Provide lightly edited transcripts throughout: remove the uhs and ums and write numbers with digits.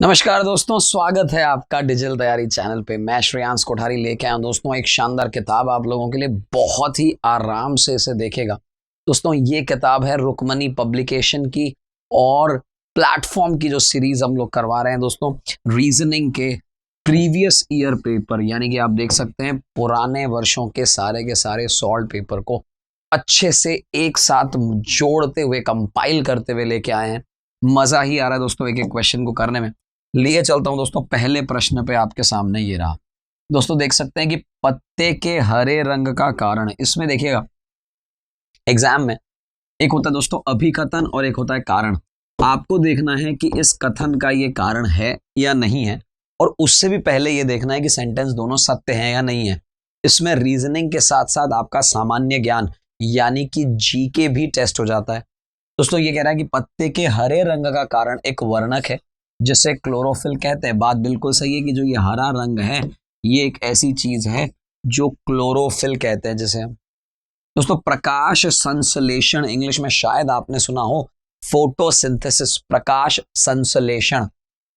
नमस्कार दोस्तों, स्वागत है आपका डिजिटल तैयारी चैनल पे। मैं श्रेयांश कोठारी लेके आया हूं दोस्तों एक शानदार किताब आप लोगों के लिए। बहुत ही आराम से इसे देखेगा दोस्तों। ये किताब है रुकमनी पब्लिकेशन की और प्लेटफॉर्म की जो सीरीज हम लोग करवा रहे हैं दोस्तों, रीजनिंग के प्रीवियस ईयर पेपर, यानी कि आप देख सकते हैं पुराने वर्षों के सारे सॉल्व पेपर को अच्छे से एक साथ जोड़ते हुए कंपाइल करते हुए लेके आए हैं। मजा ही आ रहा है दोस्तों एक एक क्वेश्चन को करने में। लिए चलता हूं दोस्तों पहले प्रश्न पे। आपके सामने ये रहा दोस्तों, देख सकते हैं कि पत्ते के हरे रंग का कारण। इसमें देखिएगा एग्जाम में एक होता है दोस्तों अभिकथन और एक होता है कारण। आपको देखना है कि इस कथन का ये कारण है या नहीं है, और उससे भी पहले ये देखना है कि सेंटेंस दोनों सत्य हैं या नहीं है। इसमें रीजनिंग के साथ साथ आपका सामान्य ज्ञान यानी कि जीके भी टेस्ट हो जाता है दोस्तों। ये कह रहा है कि पत्ते के हरे रंग का कारण एक वर्णक है जिसे क्लोरोफिल कहते हैं। बात बिल्कुल सही है कि जो ये हरा रंग है ये एक ऐसी चीज है जो क्लोरोफिल कहते हैं जिसे हम दोस्तों प्रकाश संश्लेषण, इंग्लिश में शायद आपने सुना हो फोटोसिंथेसिस। प्रकाश संश्लेषण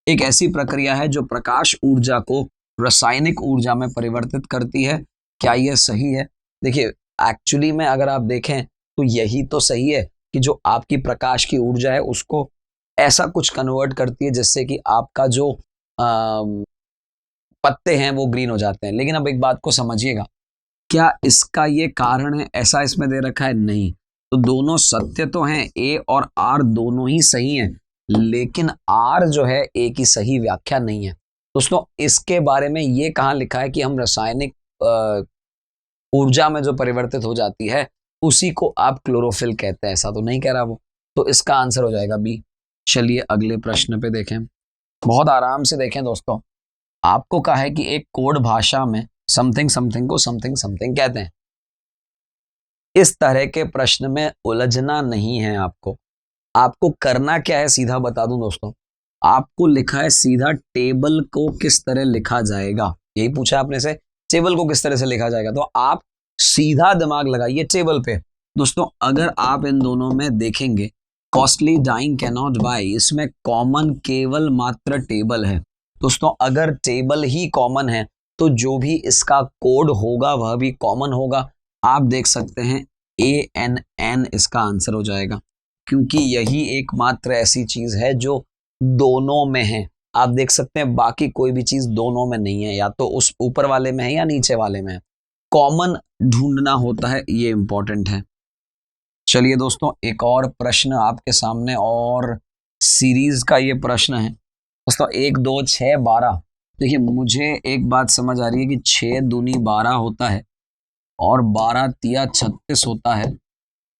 एक ऐसी प्रक्रिया है जो प्रकाश ऊर्जा को रासायनिक ऊर्जा में परिवर्तित करती है। क्या यह सही है? देखिए एक्चुअली में अगर आप देखें तो यही तो सही है कि जो आपकी प्रकाश की ऊर्जा है उसको ऐसा कुछ कन्वर्ट करती है जिससे कि आपका जो पत्ते हैं वो ग्रीन हो जाते हैं। लेकिन अब एक बात को समझिएगा, क्या इसका ये कारण है ऐसा इसमें दे रखा है? नहीं। तो दोनों सत्य तो हैं, ए और आर दोनों ही सही हैं, लेकिन आर जो है ए की सही व्याख्या नहीं है दोस्तों। इसके बारे में ये कहाँ लिखा है कि हम रासायनिक ऊर्जा में जो परिवर्तित हो जाती है उसी को आप क्लोरोफिल कहते हैं, ऐसा तो नहीं कह रहा वो। तो इसका आंसर हो जाएगा बी। चलिए अगले प्रश्न पे देखें, बहुत आराम से देखें दोस्तों। आपको कहा है कि एक कोड भाषा में समथिंग समथिंग को समथिंग समथिंग कहते हैं। इस तरह के प्रश्न में उलझना नहीं है। आपको करना क्या है सीधा बता दूं दोस्तों। आपको लिखा है सीधा टेबल को किस तरह लिखा जाएगा, यही पूछा आपने से, टेबल को किस तरह से लिखा जाएगा। तो आप सीधा दिमाग लगाइए टेबल पे दोस्तों। अगर आप इन दोनों में देखेंगे कॉस्टली डाइंग कैनॉट बाय, इसमें कॉमन केवल मात्र टेबल है दोस्तों। अगर टेबल ही कॉमन है तो जो भी इसका कोड होगा वह भी कॉमन होगा। आप देख सकते हैं ANN इसका आंसर हो जाएगा, क्योंकि यही एकमात्र ऐसी चीज है जो दोनों में है। आप देख सकते हैं बाकी कोई भी चीज दोनों में नहीं है, या तो उस ऊपर वाले में है या नीचे वाले में है। कॉमन ढूंढना होता है, ये इंपॉर्टेंट है। चलिए दोस्तों एक और प्रश्न आपके सामने, और सीरीज का ये प्रश्न है दोस्तों 1 2 6 12। देखिए मुझे एक बात समझ आ रही है कि 6 दूनी 12 होता है, और 12 तिया 36 होता है,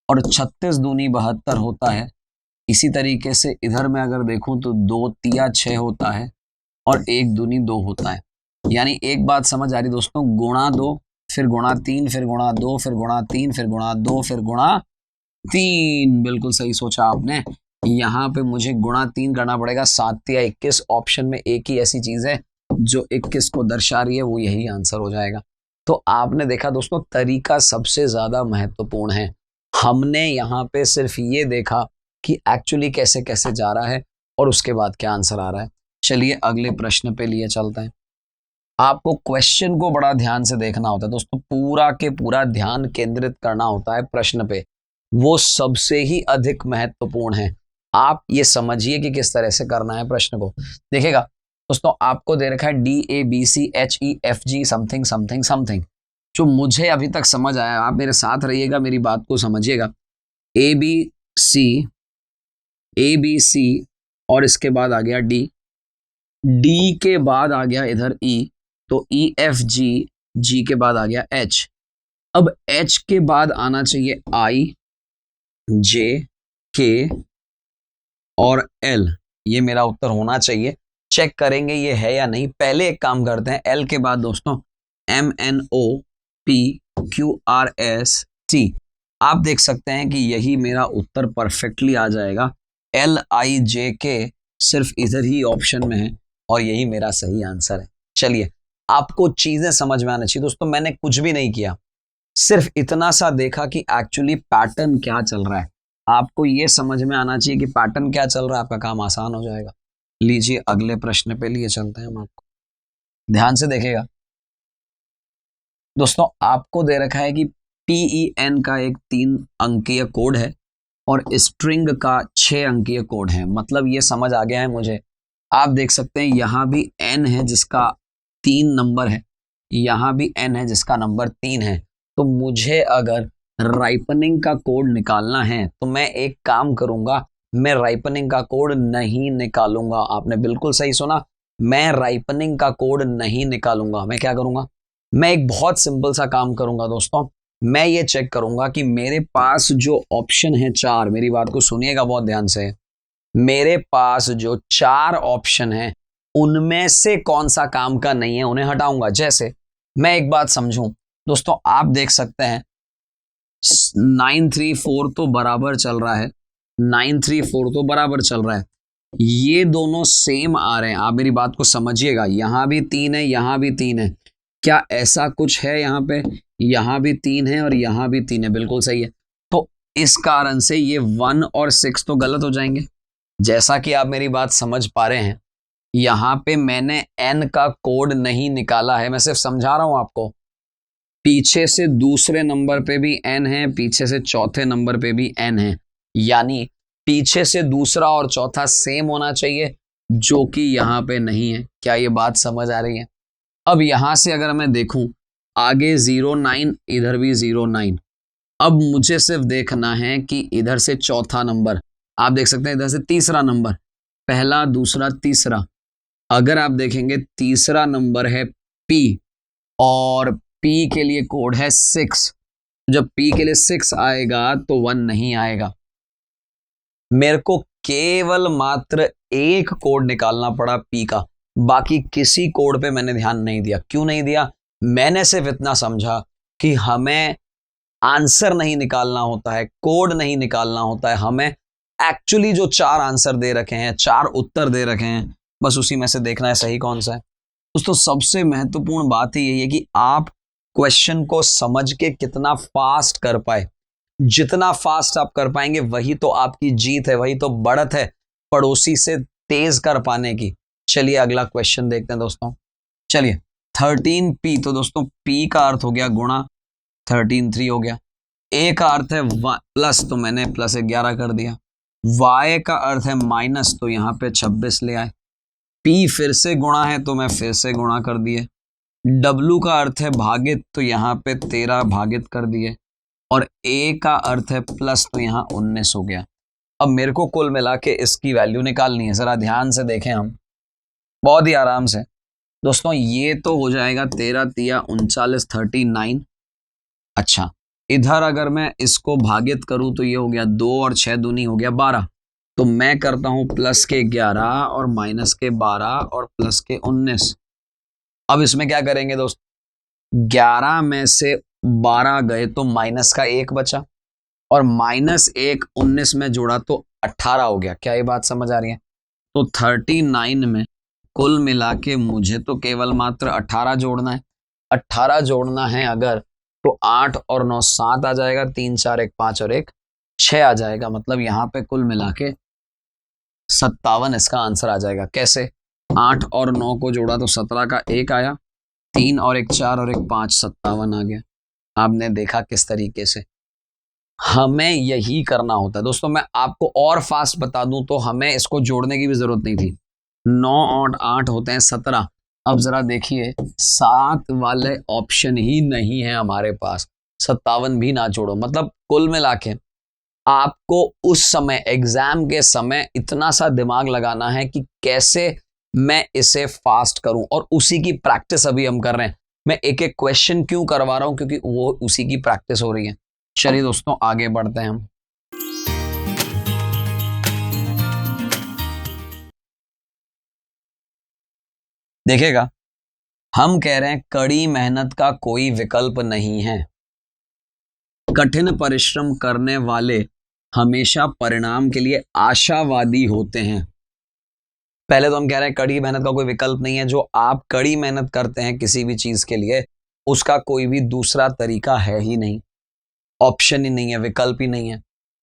और 36 दूनी 72 होता है। इसी तरीके से इधर में अगर देखूं तो 2 तिया 6 होता है, और 1 दूनी 2 होता है। यानी एक बात समझ आ रही दोस्तों, गुणा 2 फिर गुणा 3 फिर गुणा 2 फिर गुणा 3 फिर गुणा 2 फिर गुणा 3। बिल्कुल सही सोचा आपने। यहाँ पे मुझे गुणा 3 करना पड़ेगा। 7 या 21 ऑप्शन में एक ही ऐसी चीज है जो 21 को दर्शा रही है, वो यही आंसर हो जाएगा। तो आपने देखा दोस्तों तरीका सबसे ज्यादा महत्वपूर्ण है। हमने यहाँ पे सिर्फ ये देखा कि एक्चुअली कैसे कैसे जा रहा है और उसके बाद क्या आंसर आ रहा है। चलिए अगले प्रश्न पे लिए चलते हैं। आपको क्वेश्चन को बड़ा ध्यान से देखना होता है दोस्तों, पूरा के पूरा ध्यान केंद्रित करना होता है प्रश्न पे, वो सबसे ही अधिक महत्वपूर्ण है। आप ये समझिए कि किस तरह से करना है प्रश्न को। देखिएगा दोस्तों आपको दे रखा है DABCHEFG समथिंग समथिंग समथिंग। जो मुझे अभी तक समझ आया, आप मेरे साथ रहिएगा, मेरी बात को समझिएगा। ABC और इसके बाद आ गया D के बाद आ गया इधर E, तो EFG के बाद आ गया H। अब H के बाद आना चाहिए IJK और L। ये मेरा उत्तर होना चाहिए। चेक करेंगे ये है या नहीं। पहले एक काम करते हैं, L के बाद दोस्तों MNOPQRST। आप देख सकते हैं कि यही मेरा उत्तर परफेक्टली आ जाएगा। LIJK सिर्फ इधर ही ऑप्शन में है और यही मेरा सही आंसर है। चलिए आपको चीजें समझ में आना चाहिए दोस्तों। मैंने कुछ भी नहीं किया, सिर्फ इतना सा देखा कि एक्चुअली पैटर्न क्या चल रहा है। आपको ये समझ में आना चाहिए कि पैटर्न क्या चल रहा है, आपका काम आसान हो जाएगा। लीजिए अगले प्रश्न पे लिए चलते हैं हम आपको, ध्यान से देखिएगा दोस्तों। आपको दे रखा है कि PEN का एक 3 अंकीय कोड है और स्ट्रिंग का 6 अंकीय कोड है। मतलब ये समझ आ गया है मुझे। आप देख सकते हैं यहाँ भी n है जिसका 3 नंबर है, यहाँ भी n है जिसका नंबर 3 है। तो मुझे अगर राइपनिंग का कोड निकालना है तो मैं एक काम करूंगा, मैं राइपनिंग का कोड नहीं निकालूंगा। आपने बिल्कुल सही सुना, मैं राइपनिंग का कोड नहीं निकालूंगा। मैं क्या करूंगा, मैं एक बहुत सिंपल सा काम करूंगा दोस्तों। मैं ये चेक करूंगा कि मेरे पास जो ऑप्शन है 4, मेरी बात को सुनिएगा बहुत ध्यान से, मेरे पास जो 4 ऑप्शन है उनमें से कौन सा काम का नहीं है, उन्हें हटाऊंगा। जैसे मैं एक बात समझूं दोस्तों, आप देख सकते हैं 934 तो बराबर चल रहा है, 934 तो बराबर चल रहा है, ये दोनों सेम आ रहे हैं। आप मेरी बात को समझिएगा, यहां भी 3 है, यहां भी 3 है। क्या ऐसा कुछ है यहाँ पे, यहां भी 3 है और यहां भी 3 है, बिल्कुल सही है। तो इस कारण से ये 1 और 6 तो गलत हो जाएंगे। जैसा कि आप मेरी बात समझ पा रहे हैं, यहां पे मैंने n का कोड नहीं निकाला है, मैं सिर्फ समझा रहा हूं आपको। पीछे से दूसरे नंबर पे भी n है, पीछे से चौथे नंबर पे भी n है, यानी पीछे से दूसरा और चौथा सेम होना चाहिए, जो कि यहां पे नहीं है। क्या ये बात समझ आ रही है? अब यहां से अगर मैं देखूं, आगे 09, इधर भी 09। अब मुझे सिर्फ देखना है कि इधर से चौथा नंबर, आप देख सकते हैं इधर से तीसरा नंबर, पहला दूसरा तीसरा। अगर आप देखेंगे तीसरा नंबर है P और P के लिए कोड है 6। जब P के लिए 6 आएगा तो 1 नहीं आएगा। मेरे को केवल मात्र एक कोड निकालना पड़ा P का, बाकी किसी कोड पे मैंने ध्यान नहीं दिया। क्यों नहीं दिया? मैंने सिर्फ इतना समझा कि हमें आंसर नहीं निकालना होता है, कोड नहीं निकालना होता है, हमें एक्चुअली जो 4 आंसर दे रखे हैं, 4 उत्तर दे रखे हैं, बस उसी में से देखना है सही कौन सा है। दोस्तों सबसे महत्वपूर्ण बात ही यही है कि आप क्वेश्चन को समझ के कितना फास्ट कर पाए। जितना फास्ट आप कर पाएंगे वही तो आपकी जीत है, वही तो बढ़त है पड़ोसी से तेज कर पाने की। चलिए अगला क्वेश्चन देखते हैं दोस्तों। चलिए 13P, तो दोस्तों P का अर्थ हो गया गुणा, 13 3 हो गया। A का अर्थ है प्लस, तो मैंने प्लस 11 कर दिया। Y का अर्थ है माइनस, तो यहाँ पे 26 ले आए। P फिर से गुणा है तो मैं फिर से गुणा कर दिए। W का अर्थ है भागित, तो यहाँ पे 13 भागित कर दिए। और A का अर्थ है प्लस, तो यहाँ 19 हो गया। अब मेरे को कुल मिला के इसकी वैल्यू निकालनी है। जरा ध्यान से देखें हम, बहुत ही आराम से दोस्तों। ये तो हो जाएगा 13 तिया 39, 39। अच्छा, इधर अगर मैं इसको भागित करूं तो ये हो गया 2 और 6 दूनी हो गया 12। तो मैं करता हूं प्लस के 11 और माइनस के 12 और प्लस के 19। अब इसमें क्या करेंगे दोस्त, 11 में से 12 गए तो माइनस का 1 बचा, और माइनस 1 19 में जोड़ा तो 18 हो गया। क्या ये बात समझ आ रही है? तो 39 में कुल मिला के मुझे तो केवल मात्र 18 जोड़ना है। 18 जोड़ना है अगर, तो 8 और 9 7 आ जाएगा, 3 4 1 5 और 1 6 आ जाएगा। मतलब यहाँ पे कुल मिला के 57 इसका आंसर आ जाएगा। कैसे? 8 और 9 को जोड़ा तो 17 का 1 आया, 3 और 1 4 और 1 5, 57 आ गया। आपने देखा किस तरीके से हमें यही करना होता है दोस्तों। मैं आपको और फास्ट बता दूं तो हमें इसको जोड़ने की भी जरूरत नहीं थी। 9 और 8 होते हैं 17। अब जरा देखिए 7 वाले ऑप्शन ही नहीं है हमारे पास, 57 भी ना जोड़ो। मतलब कुल मिला के आपको उस समय एग्जाम के समय इतना सा दिमाग लगाना है कि कैसे मैं इसे फास्ट करूं, और उसी की प्रैक्टिस अभी हम कर रहे हैं। मैं एक एक क्वेश्चन क्यों करवा रहा हूं, क्योंकि वो उसी की प्रैक्टिस हो रही है। चलिए दोस्तों आगे बढ़ते हैं हम। देखिएगा, हम कह रहे हैं कड़ी मेहनत का कोई विकल्प नहीं है। कठिन परिश्रम करने वाले हमेशा परिणाम के लिए आशावादी होते हैं। पहले तो हम कह रहे हैं कड़ी मेहनत का कोई विकल्प नहीं है। जो आप कड़ी मेहनत करते हैं किसी भी चीज के लिए, उसका कोई भी दूसरा तरीका है ही नहीं, ऑप्शन ही नहीं है, विकल्प ही नहीं है।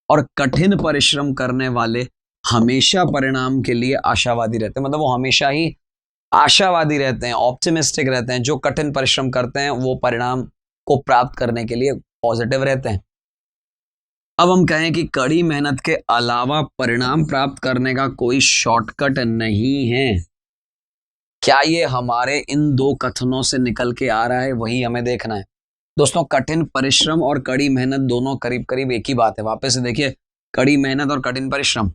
और कठिन परिश्रम करने वाले हमेशा परिणाम के लिए आशावादी रहते हैं, मतलब वो हमेशा ही आशावादी रहते हैं, ऑप्टिमिस्टिक रहते हैं। जो कठिन परिश्रम करते हैं वो परिणाम को प्राप्त करने के लिए पॉजिटिव रहते हैं। अब हम कहें कि कड़ी मेहनत के अलावा परिणाम प्राप्त करने का कोई शॉर्टकट नहीं है, क्या ये हमारे इन दो कथनों से निकल के आ रहा है, वही हमें देखना है। दोस्तों, कठिन परिश्रम और कड़ी मेहनत दोनों करीब करीब एक ही बात है। वापस से देखिए, कड़ी मेहनत और कठिन परिश्रम।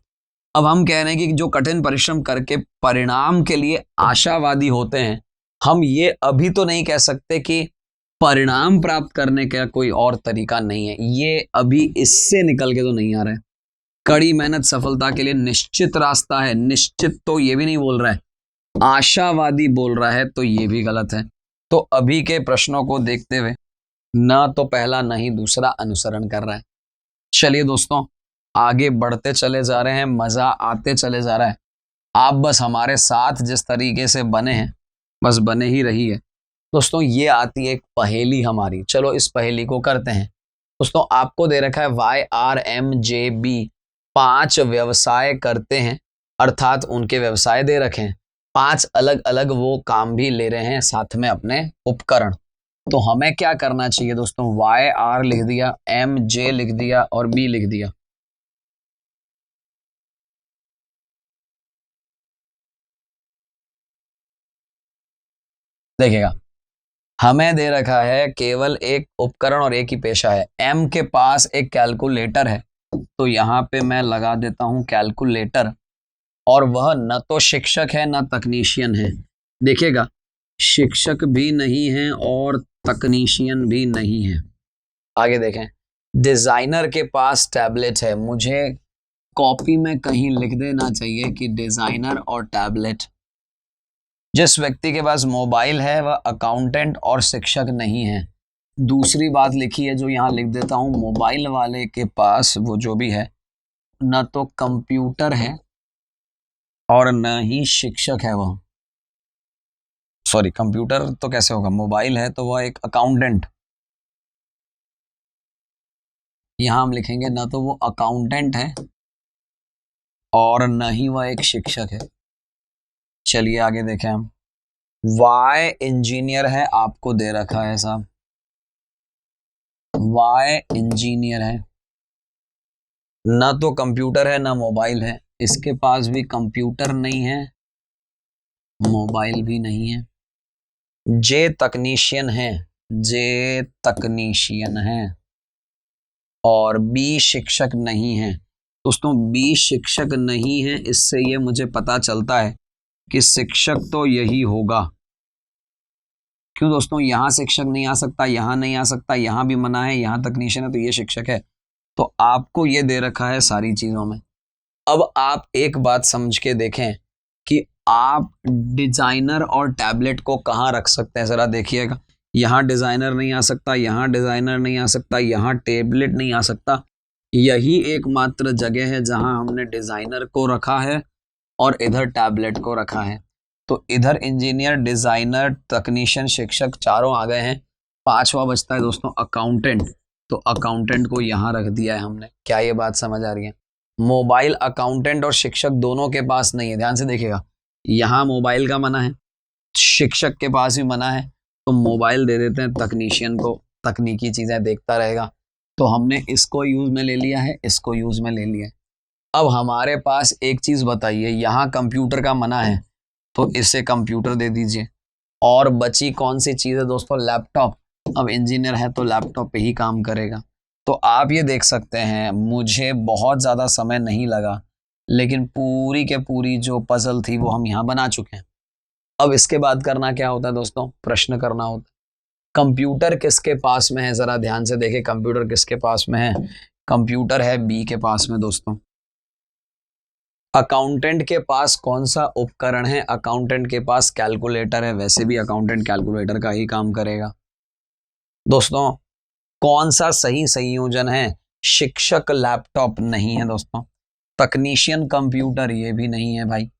अब हम कह रहे हैं कि जो कठिन परिश्रम करके परिणाम के लिए आशावादी होते हैं, हम ये अभी तो नहीं कह सकते कि परिणाम प्राप्त करने का कोई और तरीका नहीं है। ये अभी इससे निकल के तो नहीं आ रहा है। कड़ी मेहनत सफलता के लिए निश्चित रास्ता है, निश्चित तो ये भी नहीं बोल रहा है, आशावादी बोल रहा है, तो ये भी गलत है। तो अभी के प्रश्नों को देखते हुए ना तो पहला ना ही दूसरा अनुसरण कर रहा है। चलिए दोस्तों, आगे बढ़ते चले जा रहे हैं, मजा आते चले जा रहा है। आप बस हमारे साथ जिस तरीके से बने हैं बस बने ही रही है। दोस्तों, ये आती है एक पहेली हमारी, चलो इस पहेली को करते हैं। दोस्तों, आपको दे रखा है YRMJB 5 व्यवसाय करते हैं, अर्थात उनके व्यवसाय दे रखे हैं। 5 अलग अलग वो काम भी ले रहे हैं साथ में अपने उपकरण। तो हमें क्या करना चाहिए दोस्तों? YR लिख दिया, MJ लिख दिया और B लिख दिया। देखिएगा, हमें दे रखा है केवल एक उपकरण और एक ही पेशा है। M के पास एक कैलकुलेटर है, तो यहां पे मैं लगा देता हूं कैलकुलेटर, और वह न तो शिक्षक है न तकनीशियन है। देखिएगा, शिक्षक भी नहीं है और तकनीशियन भी नहीं है। आगे देखें, डिजाइनर के पास टैबलेट है। मुझे कॉपी में कहीं लिख देना चाहिए कि डिजाइनर और टैबलेट। जिस व्यक्ति के पास मोबाइल है वह अकाउंटेंट और शिक्षक नहीं है। दूसरी बात लिखी है जो यहां लिख देता हूं, मोबाइल वाले के पास वो जो भी है न तो कंप्यूटर है और न ही शिक्षक है। वह सॉरी, कंप्यूटर तो कैसे होगा, मोबाइल है तो वह एक अकाउंटेंट। यहां हम लिखेंगे न तो वो अकाउंटेंट है और न ही वह एक शिक्षक है। चलिए आगे देखें हम। वाई इंजीनियर है, आपको दे रखा है साहब, वाई इंजीनियर है। न तो कंप्यूटर है ना मोबाइल है, इसके पास भी कंप्यूटर नहीं है, मोबाइल भी नहीं है। जे तकनीशियन है, जे तकनीशियन है, और बी शिक्षक नहीं है। दोस्तों, बी शिक्षक नहीं है, इससे ये मुझे पता चलता है कि शिक्षक तो यही होगा। क्यों दोस्तों? यहां शिक्षक नहीं आ सकता, यहां नहीं आ सकता, यहां भी मना है, यहां तकनीशियन है, तो ये शिक्षक है। तो आपको ये दे रखा है सारी चीजों में। अब आप एक बात समझ के देखें कि आप डिजाइनर और टैबलेट को कहाँ रख सकते हैं, जरा देखिएगा। यहाँ डिजाइनर नहीं आ सकता, यहाँ डिजाइनर नहीं आ सकता, यहाँ टैबलेट नहीं आ सकता। यही एकमात्र जगह है जहां हमने डिजाइनर को रखा है और इधर टैबलेट को रखा है। तो इधर इंजीनियर, डिजाइनर, तकनीशियन, शिक्षक चारों आ गए हैं। पांचवा बचता है दोस्तों अकाउंटेंट। तो अकाउंटेंट को यहाँ रख दिया है हमने। क्या ये बात समझ आ रही है? मोबाइल अकाउंटेंट और शिक्षक दोनों के पास नहीं है, ध्यान से देखिएगा। यहाँ मोबाइल का मना है, शिक्षक के पास भी मना है, तो मोबाइल दे देते हैं तकनीशियन को, तकनीकी चीजें देखता रहेगा। तो हमने इसको यूज में ले लिया है, इसको यूज में ले लिया है। अब हमारे पास एक चीज बताइए, यहाँ कंप्यूटर का मना है तो इसे कंप्यूटर दे दीजिए। और बची कौन सी चीज है दोस्तों? लैपटॉप। अब इंजीनियर है तो लैपटॉप पे ही काम करेगा। तो आप ये देख सकते हैं, मुझे बहुत ज़्यादा समय नहीं लगा, लेकिन पूरी के पूरी जो पजल थी वो हम यहाँ बना चुके हैं। अब इसके बाद करना क्या होता है दोस्तों? प्रश्न करना होता है। कंप्यूटर किसके पास में है? ज़रा ध्यान से देखें, कंप्यूटर किसके पास में है? कंप्यूटर है बी के पास में दोस्तों। अकाउंटेंट के पास कौन सा उपकरण है? अकाउंटेंट के पास कैलकुलेटर है, वैसे भी अकाउंटेंट कैलकुलेटर का ही काम करेगा। दोस्तों, कौन सा सही संयोजन है? शिक्षक लैपटॉप नहीं है दोस्तों, तकनीशियन कंप्यूटर ये भी नहीं है भाई,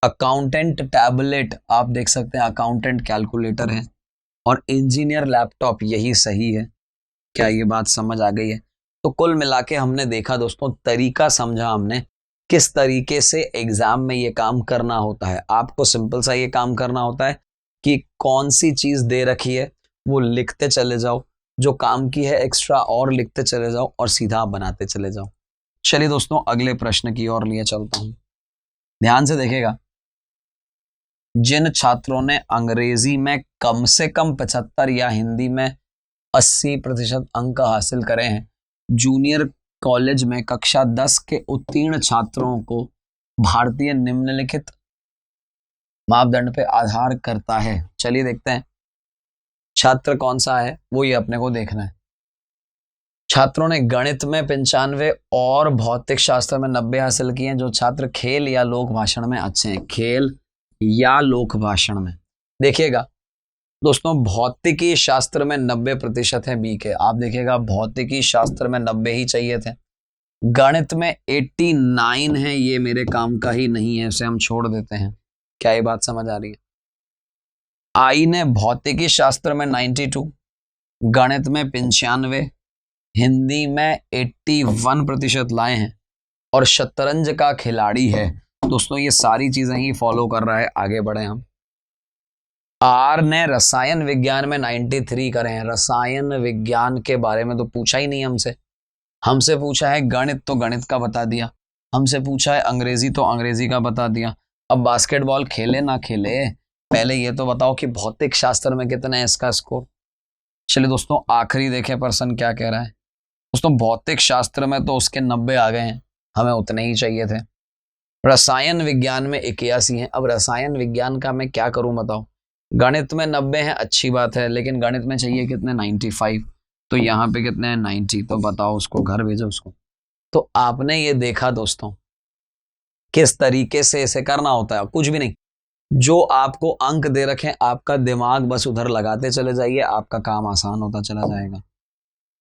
अकाउंटेंट टैबलेट आप देख सकते हैं, अकाउंटेंट कैलकुलेटर है, और इंजीनियर लैपटॉप, यही सही है। क्या ये बात समझ आ गई है? तो कुल मिला के हमने देखा दोस्तों, तरीका समझा हमने किस तरीके से एग्जाम में ये काम करना होता है। आपको सिंपल सा ये काम करना होता है कि कौन सी चीज दे रखी है वो लिखते चले जाओ, जो काम की है एक्स्ट्रा और लिखते चले जाओ और सीधा आप बनाते चले जाओ। चलिए दोस्तों अगले प्रश्न की ओर लिए चलता हूं। ध्यान से देखिएगा, जिन छात्रों ने अंग्रेजी में कम से कम 75 या हिंदी में 80% अंक हासिल करे हैं, जूनियर कॉलेज में कक्षा 10 के उत्तीर्ण छात्रों को भारतीय निम्नलिखित मापदंड पे आधार करता है। चलिए देखते हैं छात्र कौन सा है, वो ये अपने को देखना है। छात्रों ने गणित में 95 और भौतिक शास्त्र में 90 हासिल किए हैं। जो छात्र खेल या लोक भाषण में अच्छे हैं, खेल या लोक भाषण में, देखिएगा दोस्तों भौतिकी शास्त्र में 90% है बी के। आप देखिएगा भौतिकी शास्त्र में 90 ही चाहिए थे। गणित में 89 है, ये मेरे काम का ही नहीं है, इसे हम छोड़ देते हैं। क्या ये बात समझ आ रही है? आई ने भौतिकी शास्त्र में 92, गणित में 95, हिंदी में 81% लाए हैं और शतरंज का खिलाड़ी है। दोस्तों ये सारी चीजें ही फॉलो कर रहा है। आगे बढ़े हम। आर ने रसायन विज्ञान में 93 करे हैं। रसायन विज्ञान के बारे में तो पूछा ही नहीं हमसे। हमसे पूछा है गणित तो गणित का बता दिया, हमसे पूछा है अंग्रेजी तो अंग्रेजी का बता दिया। अब बास्केटबॉल खेले ना खेले, पहले ये तो बताओ कि भौतिक शास्त्र में कितना है इसका स्कोर। चलिए दोस्तों आखिरी देखे पर्सन क्या कह रहा है। दोस्तों भौतिक शास्त्र में तो उसके 90 आ गए हैं, हमें उतने ही चाहिए थे। रसायन विज्ञान में 81 है। अब रसायन विज्ञान का मैं क्या करूं बताओ। गणित में 90 है, अच्छी बात है, लेकिन गणित में चाहिए कितने 95, तो यहाँ पे कितने हैं 90, तो बताओ उसको घर भेजो उसको। तो आपने ये देखा दोस्तों किस तरीके से इसे करना होता है। कुछ भी नहीं, जो आपको अंक दे रखे आपका दिमाग बस उधर लगाते चले जाइए, आपका काम आसान होता चला जाएगा।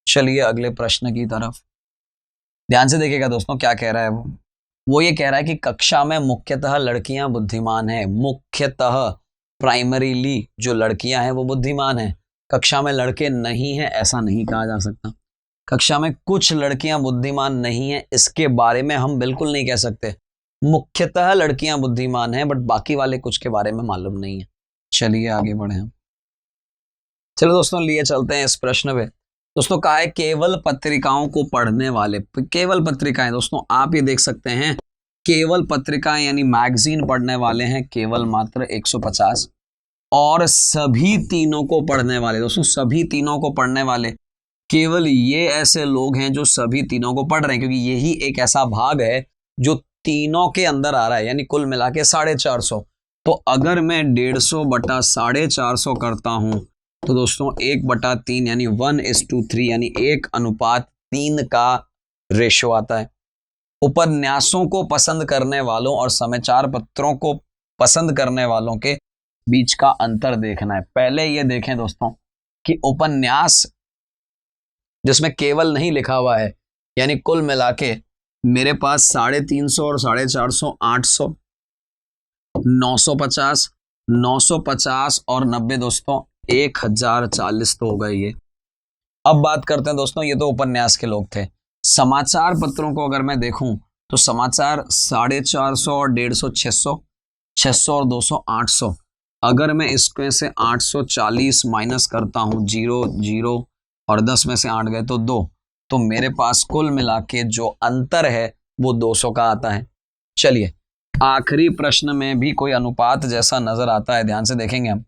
चलिए अगले प्रश्न की तरफ ध्यान से देखिएगा दोस्तों क्या कह रहा है वो ये कह रहा है कि कक्षा में मुख्यतः लड़कियां बुद्धिमान हैं। मुख्यतः प्राइमरीली जो लड़कियां हैं वो बुद्धिमान हैं, कक्षा में लड़के नहीं हैं ऐसा नहीं कहा जा सकता। कक्षा में कुछ लड़कियां बुद्धिमान नहीं हैं इसके बारे में हम बिल्कुल नहीं कह सकते। मुख्यतः लड़कियां बुद्धिमान हैं बट बाकी वाले कुछ के बारे में मालूम नहीं है। चलिए आगे बढ़े हम। चलो दोस्तों लिए चलते हैं इस प्रश्न पे। दोस्तों कहा है केवल पत्रिकाओं को पढ़ने वाले, केवल पत्रिकाएं दोस्तों आप ये देख सकते हैं, केवल पत्रिकाएं यानी मैगजीन पढ़ने वाले हैं केवल मात्र 150, और सभी तीनों को पढ़ने वाले, दोस्तों सभी तीनों को पढ़ने वाले केवल ये ऐसे लोग हैं जो सभी तीनों को पढ़ रहे हैं, क्योंकि यही एक ऐसा भाग है जो तीनों के अंदर आ रहा है, यानी कुल मिला के 450। तो अगर मैं 150 बटा 450 करता हूं तो दोस्तों 1/3 यानी 1:3 यानी 1:3 का रेशो आता है। उपन्यासों को पसंद करने वालों और समाचार पत्रों को पसंद करने वालों के बीच का अंतर देखना है। पहले ये देखें दोस्तों कि उपन्यास जिसमें केवल नहीं लिखा हुआ है, यानी कुल मिला के मेरे पास 350 और 450 800 950 950 और 90 दोस्तों 1040 तो हो गए ये। अब बात करते हैं दोस्तों, ये तो उपन्यास के लोग थे। समाचार पत्रों को अगर मैं देखूं तो समाचार 450 और 150 600, 600 और 200 800। अगर मैं इसमें से 840 माइनस करता हूं, 0 0 और 10 में से 8 गए तो 2, तो मेरे पास कुल मिला के जो अंतर है वो 200 का आता है। चलिए आखिरी प्रश्न में भी कोई अनुपात जैसा नजर आता है, ध्यान से देखेंगे हम।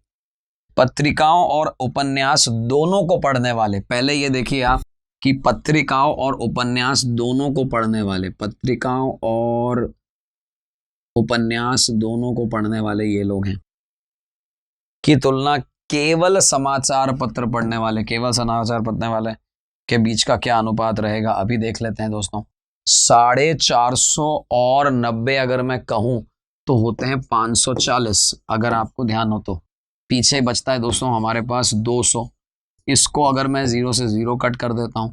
पत्रिकाओं और उपन्यास दोनों को पढ़ने वाले, पहले ये देखिए आप कि पत्रिकाओं और उपन्यास दोनों को पढ़ने वाले, पत्रिकाओं और उपन्यास दोनों को पढ़ने वाले ये लोग हैं की तुलना केवल समाचार पत्र पढ़ने वाले, केवल समाचार पढ़ने वाले के बीच का क्या अनुपात रहेगा अभी देख लेते हैं दोस्तों। 450 और 90 अगर मैं कहूं तो होते हैं 540। अगर आपको ध्यान हो तो पीछे बचता है दोस्तों हमारे पास 200। इसको अगर मैं 0 से 0 कट कर देता हूं,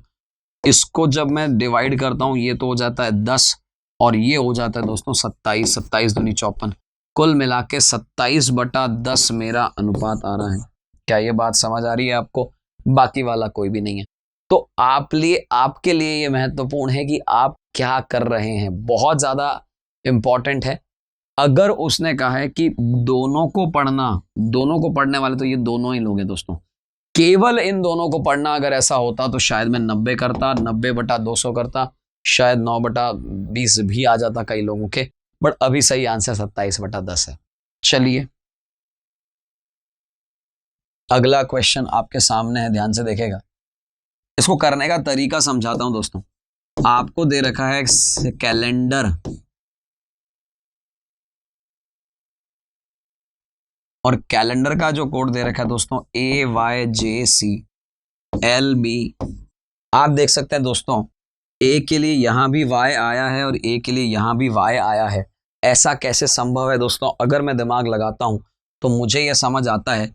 इसको जब मैं डिवाइड करता हूं ये तो हो जाता है 10 और ये हो जाता है दोस्तों 27, 27 दूनी 54। कुल मिला के 27/10 मेरा अनुपात आ रहा है। क्या ये बात समझ आ रही है आपको? बाकी वाला कोई भी नहीं है। तो आपके लिए ये महत्वपूर्ण है कि आप क्या कर रहे हैं। बहुत ज्यादा इंपॉर्टेंट है। अगर उसने कहा है कि दोनों को पढ़ना, दोनों को पढ़ने वाले तो ये दोनों ही लोग हैं दोस्तों, केवल इन दोनों को पढ़ना अगर ऐसा होता तो शायद मैं 90 करता, 90/200 करता, शायद 9/20 भी आ जाता कई लोगों के, बट अभी सही आंसर 27/10 है। चलिए अगला क्वेश्चन आपके सामने है, ध्यान से देखेगा। इसको करने का तरीका समझाता हूं दोस्तों। आपको दे रखा है कैलेंडर और कैलेंडर का जो कोड दे रखा है दोस्तों AYJCLB। आप देख सकते हैं दोस्तों, ए के लिए यहां भी Y आया है और ए के लिए यहां भी Y आया है। ऐसा कैसे संभव है दोस्तों? अगर मैं दिमाग लगाता हूं तो मुझे यह समझ आता है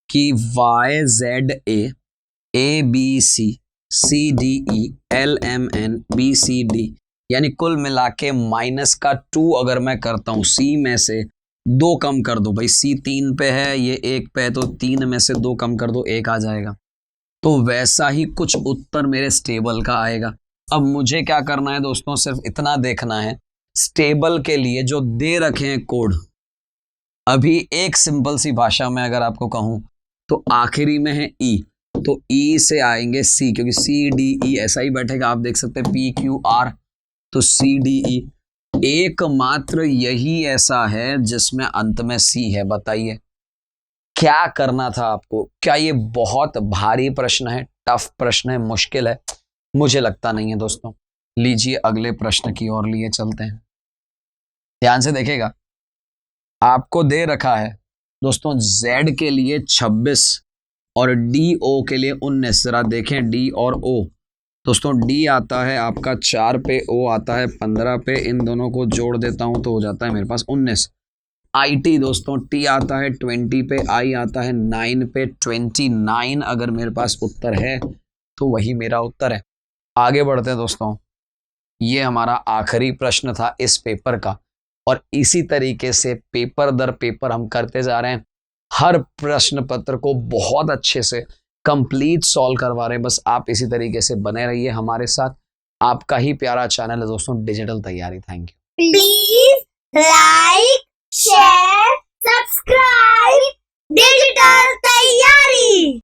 कि YZAABCCDELMNBCD यानी कुल मिला के -2 अगर मैं करता हूं, सी में से 2 कम कर दो भाई, सी 3 पे है, ये 1 पे है, तो 3 में से 2 कम कर दो, 1 आ जाएगा। तो वैसा ही कुछ उत्तर मेरे स्टेबल का आएगा। अब मुझे क्या करना है दोस्तों, सिर्फ इतना देखना है, स्टेबल के लिए जो दे रखे हैं कोड, अभी एक सिंपल सी भाषा में अगर आपको कहूं तो आखिरी में है ई, तो ई से आएंगे सी, क्योंकि CDE ऐसा ही बैठेगा। आप देख सकते हैं PQR, तो CDE एकमात्र यही ऐसा है जिसमें अंत में सी है। बताइए क्या करना था आपको? क्या ये बहुत भारी प्रश्न है, टफ प्रश्न है, मुश्किल है? मुझे लगता नहीं है दोस्तों। लीजिए अगले प्रश्न की ओर लिए चलते हैं। ध्यान से देखेगा, आपको दे रखा है दोस्तों Z के लिए 26 और DO के लिए 19। जरा देखें D और O दोस्तों, D आता है आपका 4 पे, O आता है 15 पे, इन दोनों को जोड़ देता हूं तो हो जाता है मेरे पास 19। IT दोस्तों, T आता है 20 पे, I आता है 9 पे, 29 अगर मेरे पास उत्तर है तो वही मेरा उत्तर है। आगे बढ़ते हैं दोस्तों, ये हमारा आखिरी प्रश्न था इस पेपर का, और इसी तरीके से पेपर दर पेपर हम करते जा रहे हैं। हर प्रश्न पत्र को बहुत अच्छे से कंप्लीट सॉल्व करवा रहे हैं। बस आप इसी तरीके से बने रहिए हमारे साथ। आपका ही प्यारा चैनल है दोस्तों डिजिटल तैयारी। Thank you. Please like, share, subscribe digital तैयारी।